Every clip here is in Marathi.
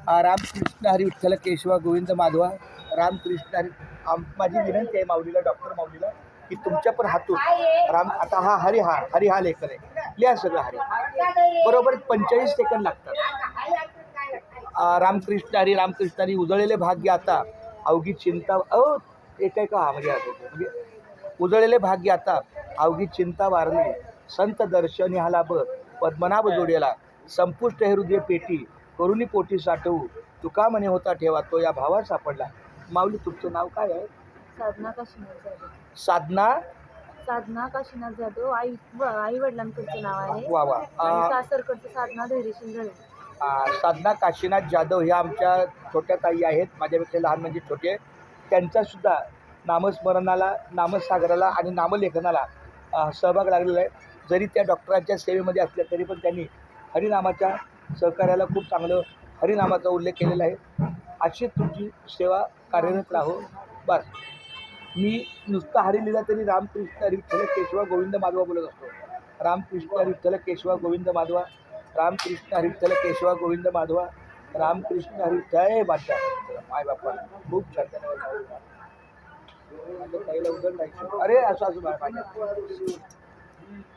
रामकृष्ण हरी विठ्ठल केशवा गोविंद माधवा. रामकृष्ण हरी. माझी विनंती आहे माऊलीला, डॉक्टर माऊलीला, की तुमच्या पण हातून आता हा हरी हा लेखन आहे, लिहा सगळं हरी. बरोबर 45 सेकंद लागतात. रामकृष्ण हरी उजळलेले भाग्य आता अवघी चिंता एक आहे का म्हणजे उजळलेले भाग्य आता अवघी चिंता वारली, संत दर्शनी हा लाभ पद्मनाभ जोडेला, संपुष्ट हे हृदय पेटी करुणी पोटी साठवू, तुका म्हणे होता ठेवा तो या भावात सापडला. माऊली तुमचं नाव काय आहे? साधना काशीनाथ जाधव. साधना काशीनाथ जाधव. आई वडिलांकडचं नाव आहे. वा वा. आणि सासरकडचं साधना धैर्यशील जळे. साधना काशीनाथ जाधव ह्या आमच्या छोट्या ताई आहेत, माझ्यापेक्षा लहान म्हणजे छोटे. त्यांचा सुद्धा नामस्मरणाला, नामसागराला आणि नामलेखनाला सहभाग लागलेला आहे. जरी त्या डॉक्टरांच्या सेवेमध्ये असल्या तरी पण त्यांनी हरिनामाच्या सहकार्याला खूप चांगलं हरिनामाचा उल्लेख केलेला आहे. अशी तुमची सेवा कार्यरत राहो. बस मी नुसतं हरी लिहिला तरी रामकृष्ण हरी विठ्ठल केशवा गोविंद माधवा बोलत असतो. रामकृष्ण हरी विठ्ठल केशवा गोविंद माधवा, रामकृष्ण हरी विठ्ठल केशवा गोविंद माधवा, रामकृष्ण हरी जय बादशाह. माय बाप्पा खूप छान. ताईला उदर नाही. अरे असं असं माझ्या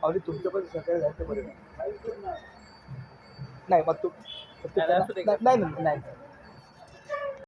अरे तुमचं पण सकाळी जायचं बरं नाही. मग तू नाही.